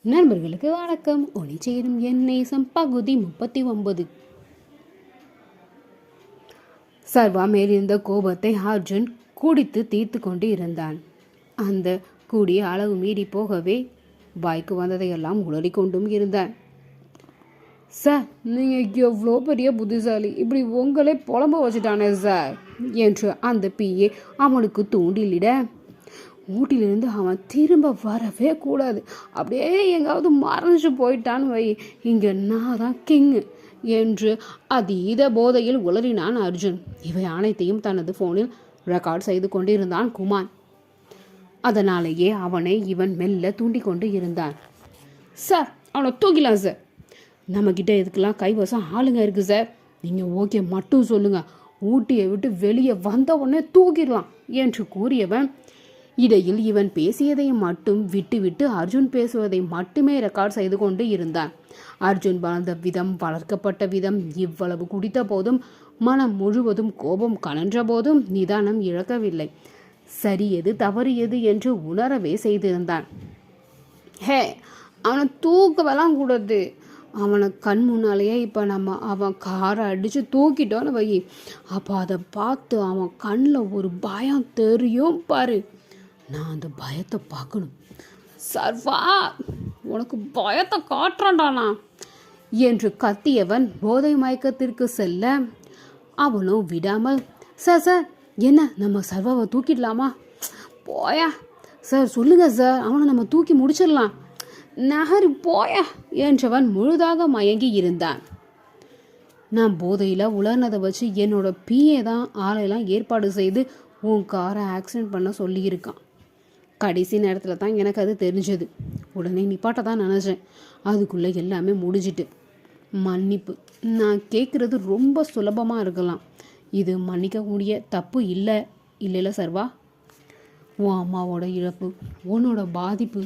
நண்பர்களுக்கு வணக்கம். ஒளி சேரும் என் நேசம் பகுதி 39. சர்வா மேலிருந்த கோபத்தை அர்ஜுன் குடித்து தீர்த்து கொண்டு இருந்தான். அந்த கூடிய அளவு மீறி போகவே வாய்க்கு வந்ததையெல்லாம் உளறி கொண்டும் இருந்தான். சார், நீங்கள் எவ்வளோ பெரிய புத்திசாலி, இப்படி உங்களே புலம்ப வச்சுட்டானே சார் என்று அந்த பிஏ அவனுக்கு தூண்டிலிட, ஊட்டிலிருந்து அவன் திரும்ப வரவே கூடாது, அப்படியே எங்காவது மறைஞ்சு போயிட்டான்னு வை, இங்கே நான் தான் கிங்கு என்று அதீத போதையில் உளறினான் அர்ஜுன். இவை அனைத்தையும் தனது ஃபோனில் ரெக்கார்ட் செய்து கொண்டிருந்தான் குமார். அதனாலேயே அவனை இவன் மெல்ல தூண்டி கொண்டு இருந்தான். சார், அவனை தூக்கிலாம் சார், நம்மக்கிட்ட இதுக்கெல்லாம் கைவசம் ஆளுங்க இருக்குது சார், நீங்கள் ஓகே மட்டும் சொல்லுங்கள், ஊட்டியை விட்டு வெளியே வந்த உடனே தூக்கிடலாம் என்று கூறியவன் இடையில் இவன் பேசியதை மட்டும் விட்டு அர்ஜுன் பேசுவதை மட்டுமே ரெக்கார்ட் செய்து கொண்டு இருந்தான். அர்ஜுன் வளர்ந்த விதம், வளர்க்கப்பட்ட விதம், இவ்வளவு குடித்த போதும் மனம் முழுவதும் கோபம் கனன்ற போதும் நிதானம் இழக்கவில்லை. சரி எது தவறு எது என்று உணரவே செய்திருந்தான். ஹே, அவனை தூக்கவெல்லாம் கூடாது, அவனை கண் முன்னாலேயே இப்போ அவன் காரை அடித்து தூக்கிட்டோன்னு வை, அப்போ அதை பார்த்து அவன் கண்ணில் ஒரு பயம் தெரியும் பாரு, நான் அந்த பயத்தை பார்க்கணும். சர்வா, உனக்கு பயத்தை காட்டுறான்டானா என்று கத்தியவன் போதை மயக்கத்திற்கு செல்ல அவனோ விடாமல், சார் சார், என்ன நம்ம சர்வாவை தூக்கிடலாமா? போயா சார், சொல்லுங்க சார், அவனை நம்ம தூக்கி முடிச்சிடலாம், நகரி போயா என்றவன் முழுதாக மயங்கி இருந்தான். நான் போதையில் உலர்னதை வச்சு என்னோட பிஏ தான் ஆளையெல்லாம் ஏற்பாடு செய்து உன் காரை ஆக்சிடென்ட் பண்ண சொல்லியிருக்கான். கடைசி நேரத்தில் தான் எனக்கு அது தெரிஞ்சது. உடனே நிப்பாட்ட தான் நினச்சேன், அதுக்குள்ளே எல்லாமே முடிஞ்சிட்டு. மன்னிப்பு, நான் கேட்குறது ரொம்ப சுலபமாக இருக்கலாம், இது மன்னிக்கக்கூடிய தப்பு இல்லைல்ல சர்வா. உன் அம்மாவோட இழப்பு, உன்னோட பாதிப்பு,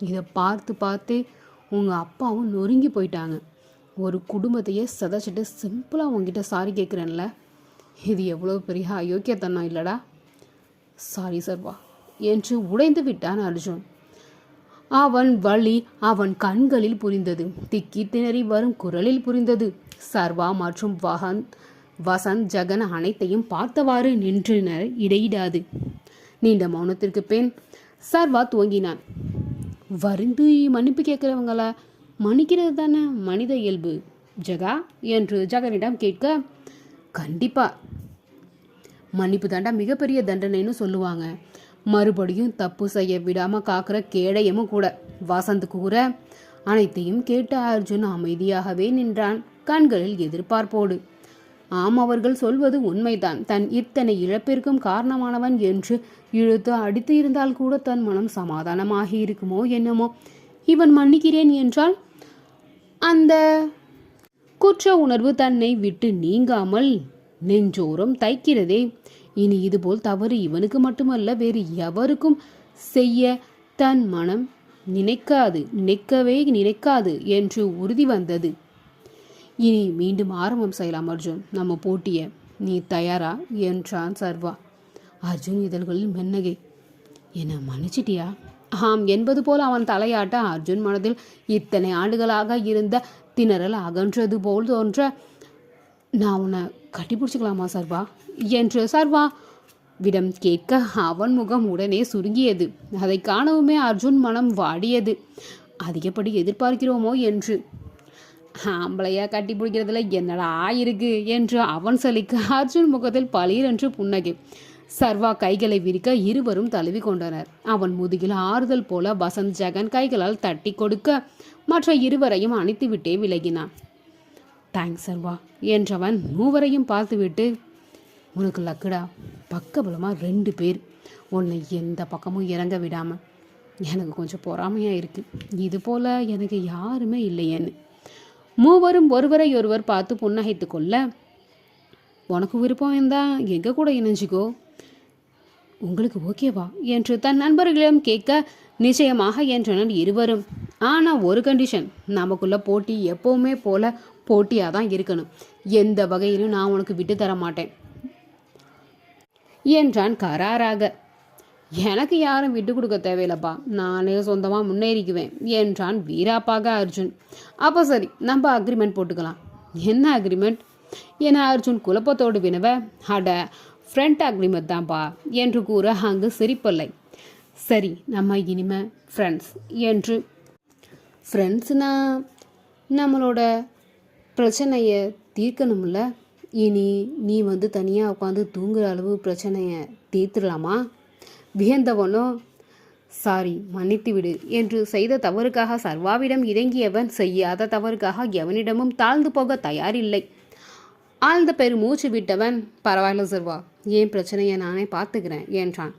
இதை பார்த்தே உங்கள் அப்பாவும் நொறுங்கி போயிட்டாங்க. ஒரு குடும்பத்தையே சதைச்சிட்டு சிம்பிளாக உங்ககிட்ட சாரி கேட்குறேன்ல, இது எவ்வளோ பெரிய அயோக்கியத்தனம் இல்லைடா. சாரி சர்வா என்று உடைந்து விட்டான் அர்ஜுன். அவன் வலி அவன் கண்களில் புரிந்தது, திக்கி திணறி வரும் குரலில் புரிந்தது. சர்வா மற்றும் வசந்த் ஜெகன் அனைத்தையும் பார்த்தவாறு நின்றனர் இடையிடாது. நீண்ட மௌனத்திற்கு பின் சர்வா துவங்கினான். வருந்து மன்னிப்பு கேட்கிறவங்கள மன்னிக்கிறது தானே மனித இயல்பு ஜெகா என்று ஜெகனிடம் கேட்க, கண்டிப்பா மன்னிப்பு தாண்டா மிகப்பெரிய தண்டனைன்னு சொல்லுவாங்க, மறுபடியும் தப்பு செய்ய விடாமல் காக்கிற கேடயமும் கூட வசந்த் கூற, அனைத்தையும் கேட்ட அர்ஜுன் அமைதியாகவே நின்றான், கண்களில் எதிர்பார்ப்போடு. ஆம், அவர்கள் சொல்வது உண்மைதான். தன் இத்தனை இழப்பிற்கும் காரணமானவன் என்று இழுத்து அடித்து இருந்தால் கூட தன் மனம் சமாதானமாகி இருக்குமோ என்னமோ. இவன் மன்னிக்கிறேன் என்றால் அந்த குற்ற உணர்வு தன்னை விட்டு நீங்காமல் நெஞ்சோரம் தைக்கிறதே. இனி இதுபோல் தவறு இவனுக்கு மட்டுமல்ல, வேறு எவருக்கும் செய்ய தன் மனம் நினைக்கவே நினைக்காது என்று உறுதி வந்தது. இனி மீண்டும் ஆரம்பம் செய்யலாம் அர்ஜுன், நம்ம போட்டிய, நீ தயாரா என்றான் சர்வா. அர்ஜுன் இதழ்களில் மென்னகை. என்ன மன்னிச்சிட்டியா? ஆம் என்பது போல் அவன் தலையாட்ட அர்ஜுன் மனதில் இத்தனை ஆண்டுகளாக இருந்த திணறல் அகன்றது போல் தோன்ற, நான் உன்னை கட்டி பிடிச்சிக்கலாமா சர்வா என்று சர்வா விடம் கேட்க அவன் முகம் உடனே சுருங்கியது. அதை காணவுமே அர்ஜுன் மனம் வாடியது. அதிகப்படி எதிர்பார்க்கிறோமோ என்று. ஆம்பளையா கட்டி பிடிக்கிறதுல என்னடா இருக்கு என்று அவன் சலிக்க அர்ஜுன் முகத்தில் பளீர் என்று புன்னகை. சர்வா கைகளை விரிக்க இருவரும் தழுவி கொண்டனர். அவன் முதுகில் ஆறுதல் போல வசந்த் ஜெகன் கைகளால் தட்டி கொடுக்க மற்ற இருவரையும் அணைத்துவிட்டே விலகினான். தேங்க்ஸ் சர்வா என்றவன் மூவரையும் பார்த்துவிட்டு, உனக்கு லக்குடா, பக்கபலமாக 2 பேர் உன்னை எந்த பக்கமும் இறங்க விடாமல். எனக்கு கொஞ்சம் பொறாமையாக இருக்குது, இது போல் எனக்கு யாருமே இல்லையேன்னு. மூவரும் ஒருவரை பார்த்து புன்னகைத்து கொள்ள, உனக்கு விருப்பம் இருந்தால் எங்கள் கூட இணைஞ்சிக்கோ, உங்களுக்கு ஓகேவா என்று தன் நண்பர்களிடம் கேட்க, நிச்சயமாக என்றனர் இருவரும். ஆனால் ஒரு கண்டிஷன், நமக்குள்ள போட்டி எப்போவுமே போல போட்டியாக தான் இருக்கணும், எந்த வகையிலும் நான் உனக்கு விட்டு தர மாட்டேன் என்றான் கராராக. எனக்கு யாரும் விட்டு கொடுக்க தேவையில்லப்பா, நானே சொந்தமாக முன்னேறிக்குவேன் என்றான் வீராப்பாக அர்ஜுன். அப்போ சரி, நம்ம அக்ரிமெண்ட் போட்டுக்கலாம். என்ன அக்ரிமெண்ட் என அர்ஜுன் குழப்பத்தோடு வினவ, அட ஃப்ரெண்ட் அக்ரிமெண்ட் தான்ப்பா என்று கூற அங்கு சிரிப்பில்லை. சரி, நம்ம இனிமே ஃப்ரெண்ட்ஸ் என்று. ஃப்ரெண்ட்ஸ்னா நம்மளோட பிரச்சனையை தீர்க்கணும்ல. இனி நீ தனியாக உட்காந்து தூங்குற அளவு பிரச்சனையை தீர்த்துடலாமா? வியந்தவனோ, சாரி மன்னித்து விடு என்று செய்த தவறுக்காக சர்வாவிடம் இறங்கியவன் செய்யாத தவறுக்காக எவனிடமும் தாழ்ந்து போக தயாரில்லை. ஆழ்ந்த பெருமூச்சு விட்டவன், பரவாயில்ல சர்வா, ஏன் பிரச்சனையை நானே பார்த்துக்கிறேன் என்றான்.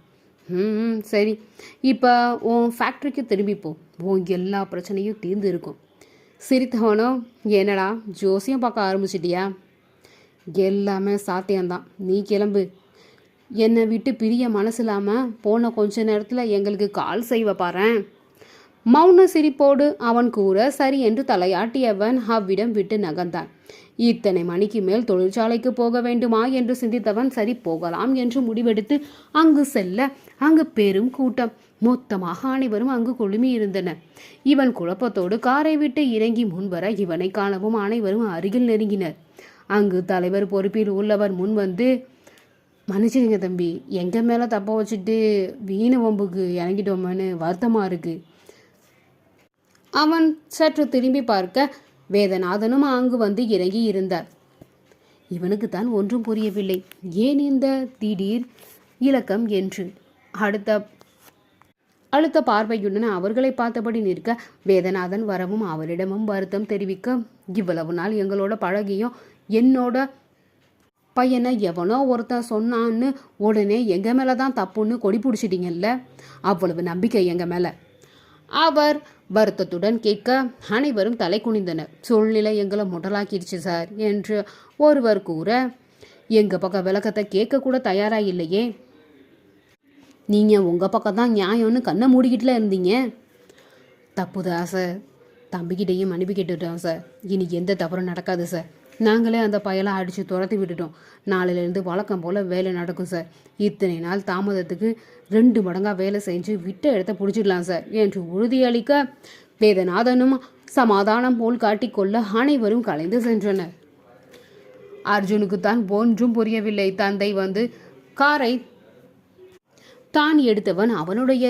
சரி, இப்போ உன் ஃபேக்ட்ரிக்கு திரும்பிப்போ, உன் எல்லா பிரச்சனையும் தீர்ந்து இருக்கும். சிரித்தவனோ, என்னடா ஜோசியம் பார்க்க ஆரம்பிச்சிட்டியா? எல்லாமே சாத்தியம்தான், நீ கிளம்பு. என்னை விட்டு பிரிய மனசு இல்லாமல் போன கொஞ்ச நேரத்தில் எங்களுக்கு கால் செய்வ பாரேன். மௌன சிரிப்போடு அவன் கூற சரி என்று தலையாட்டியவன் அவ்விடம் விட்டு நகர்ந்தான். இத்தனை மணிக்கு மேல் தொழிற்சாலைக்கு போக வேண்டுமா என்று சிந்தித்தவன் சரி போகலாம் என்று முடிவெடுத்து அங்கு செல்ல அங்கு பெரும் கூட்டம். மொத்தமாக அனைவரும் அங்கு குழுமி இருந்தனர். இவன் குழப்பத்தோடு காரை விட்டு இறங்கி முன்வர இவனை காணவும் அனைவரும் அருகில் நெருங்கினர். அங்கு தலைவர் பொறுப்பில் உள்ளவர் முன் வந்து, மன்னிச்சிடுங்க தம்பி, எங்கள் மேலே தப்ப வச்சுட்டு வீண வம்புக்கு இறங்கிட்டோமேனு வருத்தமாக இருக்கு. அவன் சற்று திரும்பி பார்க்க வேதநாதனும் அங்கு வந்து இறங்கி இருந்தார். இவனுக்கு தான் ஒன்றும் புரியவில்லை, ஏன் இந்த திடீர் இலக்கம் என்று. அடுத்த பார்வையுடன் அவர்களை பார்த்தபடி நிற்க வேதநாதன் வரவும் அவரிடமும் வருத்தம் தெரிவிக்க, இவ்வளவு நாள் எங்களோட பழகியும் என்னோட பையனை எவனோ ஒருத்தன் சொன்னான்னு உடனே எங்கள் மேலே தான் தப்புன்னு கொடி பிடிச்சிட்டிங்கல்ல, அவ்வளவு நம்பிக்கை எங்கள் மேலே. அவர் வருத்தத்துடன் கேட்க அனைவரும் தலை குனிந்தனர். சூழ்நிலை எங்களை முடலாக்கிடுச்சு சார் என்று ஒருவர் கூற, எங்கள் பக்கம் விளக்கத்தை கேட்க கூட தயாராக இல்லையே, நீங்கள் உங்கள் பக்கம் தான் நியாயம்னு கண்ணை மூடிக்கிட்டுல இருந்தீங்க. தப்புதான் சார், தம்பிக்கிட்டையும் மன்னிப்பு கேட்டுட்டோம் சார், இனி எந்த தவறும் நடக்காது சார். நாங்களே அந்த பயலை அடித்து துரத்தி விட்டுட்டோம். நாளையிலேருந்து வழக்கம் போல் வேலை நடக்கும் சார். இத்தனை நாள் தாமதத்துக்கு 2 மடங்காக வேலை செஞ்சு விட்ட இடத்த பிடிச்சிடலாம் சார் என்று உறுதியளிக்க வேதநாதனும் சமாதானம் போல் காட்டிக்கொள்ள அனைவரும் கலைந்து சென்றனர். அர்ஜுனுக்கு தான் ஒன்றும் புரியவில்லை. தந்தை வந்து காரை தான் எடுத்தவன் அவனுடைய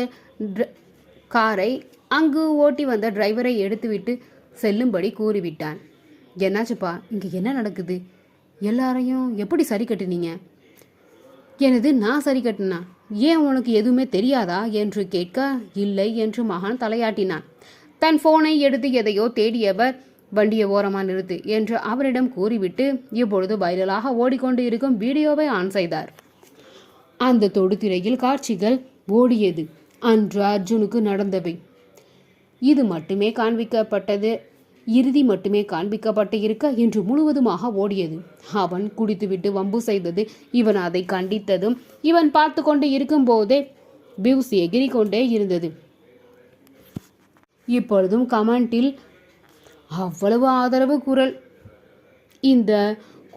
காரை அங்கு ஓட்டி வந்த டிரைவரை எடுத்துவிட்டு செல்லும்படி கூறிவிட்டான். என்னாச்சுப்பா, இங்கே என்ன நடக்குது? எல்லாரையும் எப்படி சரி கட்டுனீங்க? எனது நான் சரி கட்டினா, ஏன் உனக்கு எதுவுமே தெரியாதா என்று கேட்க, இல்லை என்று மகான் தலையாட்டினான். தன் போனை எடுத்து எதையோ தேடியவர், வண்டியை ஓரமாக நிறுத்து என்று அவரிடம் கூறிவிட்டு இப்பொழுது வைரலாக ஓடிக்கொண்டு இருக்கும் வீடியோவை ஆன் செய்தார். அந்த தொடுதிரையில் காட்சிகள் ஓடியது. அன்று அர்ஜுனுக்கு நடந்தவை இது மட்டுமே காண்பிக்கப்பட்டது. இறுதி மட்டுமே காண்பிக்கப்பட்டு இருக்க இன்று முழுவதுமாக ஓடியது. அவன் குடித்துவிட்டு வம்பு செய்தது, இவன் அதை கண்டித்ததும் இவன் பார்த்து கொண்டு இருக்கும் போதே வியூஸ் எகிரி கொண்டே இருந்தது. இப்பொழுதும் கமெண்டில் அவ்வளவு ஆதரவு குரல். இந்த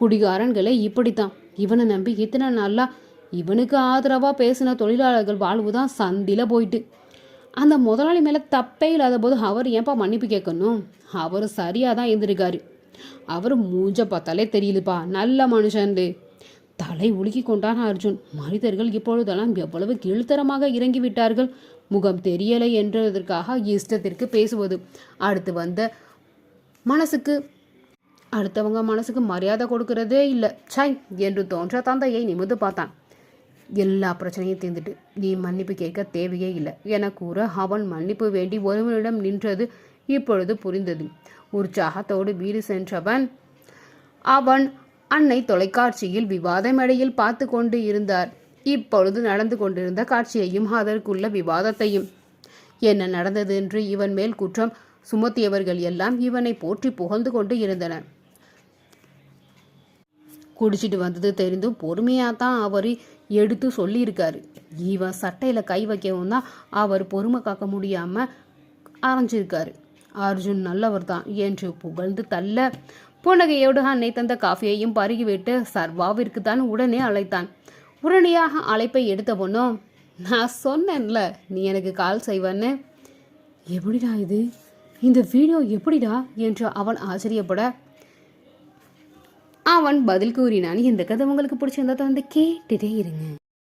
குடிகாரன்களை இப்படித்தான், இவனை நம்பி இத்தனை நாளா இவனுக்கு ஆதரவாக பேசின தொழிலாளர்கள் வாழ்வுதான் சந்தில போயிட்டு. அந்த முதலாளி மேலே தப்பே இல்லாத போது அவர் ஏன்பா மன்னிப்பு கேட்கணும்? அவர் சரியாக தான் இருந்திருக்காரு. அவர் மூஞ்ச பார்த்தாலே தெரியலப்பா, நல்ல மனுஷன்டு. தலை உலுக்கி கொண்டான் அர்ஜுன். மனிதர்கள் இப்பொழுதெல்லாம் எவ்வளவு கீழ்த்தரமாக இறங்கிவிட்டார்கள். முகம் தெரியலை என்றதற்காக இஷ்டத்திற்கு பேசுவது, அடுத்தவங்க மனசுக்கு மரியாதை கொடுக்கறதே இல்லை சாய் என்று தோன்ற தந்தையை நிமிர்ந்து பார்த்தான். எல்லா பிரச்சனையும் தீர்ந்துட்டு நீ மன்னிப்பு கேட்க தேவையே இல்லை என கூற அவன் மன்னிப்பு வேண்டி ஒருவனிடம் நின்றது இப்பொழுது புரிந்தது. உற்சாகத்தோடு வீடு சென்றவன் அவன் அன்னை தொலைக்காட்சியில் விவாத மேடையில் பார்த்து கொண்டு இருந்தார். இப்பொழுது நடந்து கொண்டிருந்த காட்சியையும் அதற்குள்ள விவாதத்தையும். என்ன நடந்தது என்று இவன் மேல் குற்றம் சுமத்தியவர்கள் எல்லாம் இவனை போற்றி புகழ்ந்து கொண்டு இருந்தனர். குடிச்சிட்டு வந்தது தெரிந்தும் பொறுமையாகத்தான் அவர் எடுத்து சொல்லியிருக்காரு. இவன் சட்டையில் கை வைக்கவும் தான் அவர் பொறுமை காக்க முடியாமல் அரைஞ்சிருக்காரு. அர்ஜுன் நல்லவர் தான் என்று புகழ்ந்து தள்ள புன்னகையோடு அன்னை தந்த காஃபியையும் பருகிவிட்டு சர்வாவிற்கு தான் உடனே அழைத்தான். உடனடியாக அழைப்பை எடுத்தவனோ, நான் சொன்னேன்ல நீ எனக்கு கால் செய்வன்னு. எப்படிடா இது, இந்த வீடியோ எப்படிடா என்று அவன் ஆச்சரியப்பட அவன் பதில் கூறினான். இந்த கதை உங்களுக்கு பிடிச்சிருந்தா வந்து கேட்டுட்டே இருங்க.